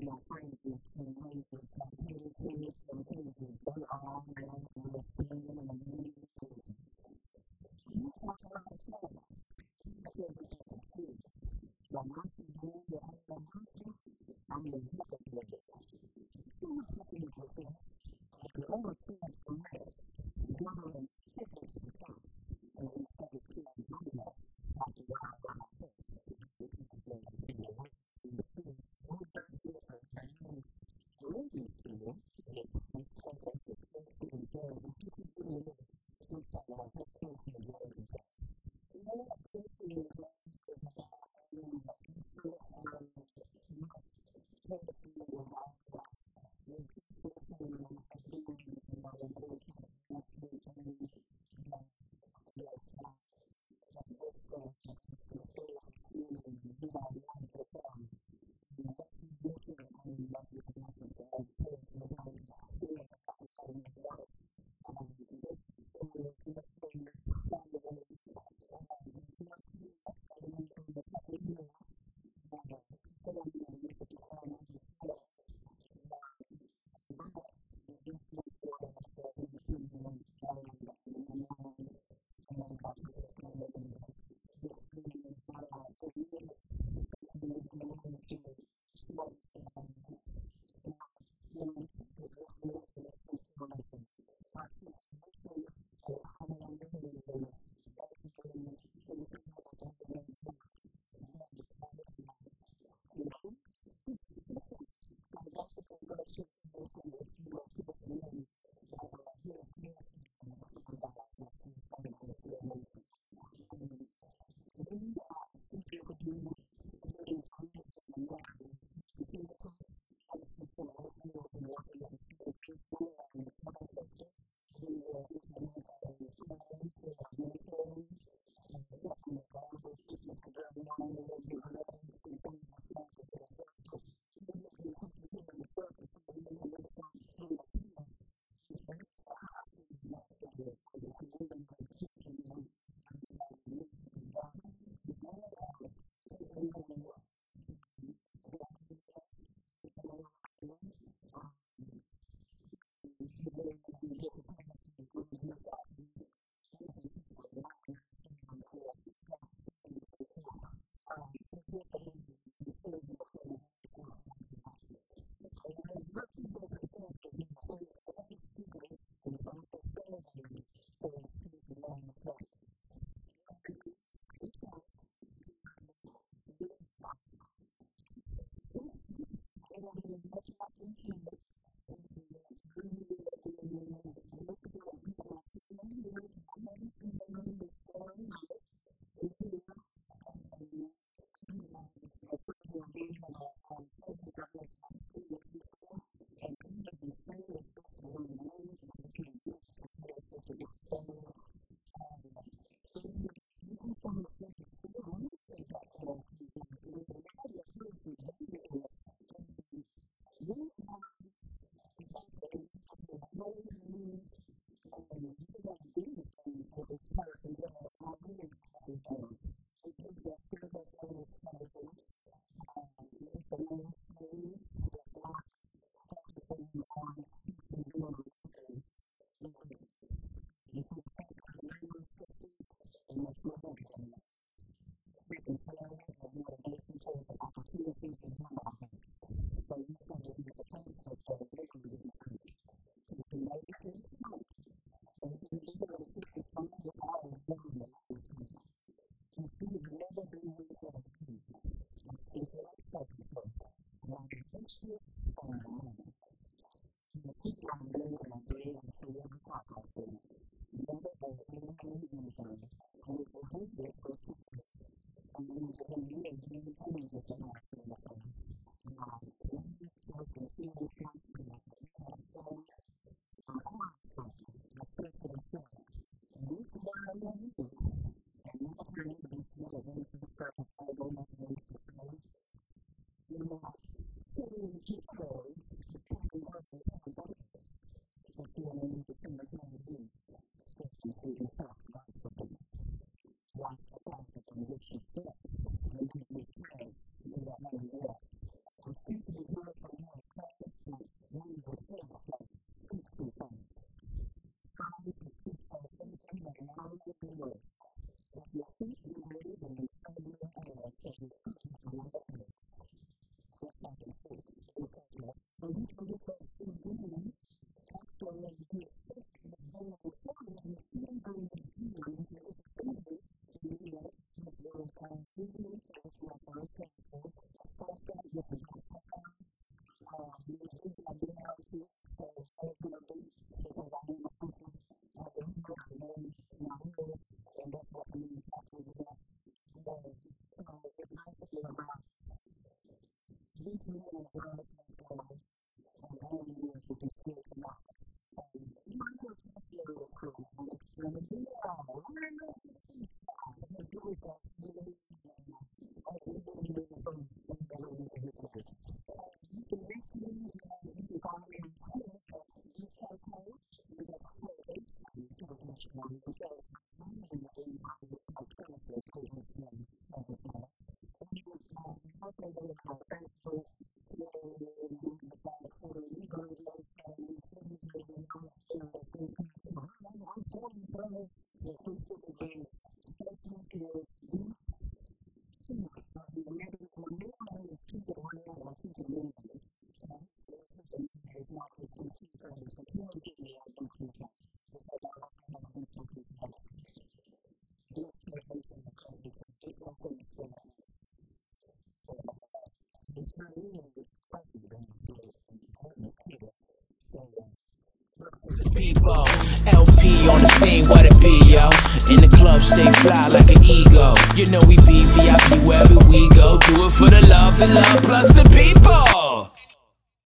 your friends and neighbors, like little kids and things, they all know the thing and the music. You talk about the channels. That's what we have to see. The monkey doing the other monkey, I mean, look at it. You know what things are saying? The other things for us, government tickets to come. And we have to see the video after the wild fish. We can play the video. We're very different than movies do. It's this kind of the first thing is there. We just really look at our whole country and what it does. You know what country is about? This person does, I really have to do. It's a good thing that they excited. It's a new thing. It's not technically on the rules. You see, the new 50s and what's moving in it. We can tell you that you are based on the opportunities and development. So you can do the things that are legally included. You can make it in the month. And you can do it with the same with all of them that is good. You see, you never do what you have to do. You take it like focus on. When you fix it, you keep on doing it and doing it until you talk like this. Never do anything easily. And if you do this, you'll see it. And then you can do it, you can use it to have to look at it. Now, when you can see the truth, you have things. I'm something. I put it to the side. And you can learn anything. And you don't have to be scared of anything perfect. I don't have to be afraid. You know, you keep going to try to work with everybody else. But you only need to see what's going to do. Especially if you talk about something. Like the concept in which you fit. And you can be trained. You don't know yet. I'm speaking to you from People, L.P. on the scene, what it be, yo? In the club, stay fly like an ego. You know we be VIP wherever we go. Do it for the love plus the people.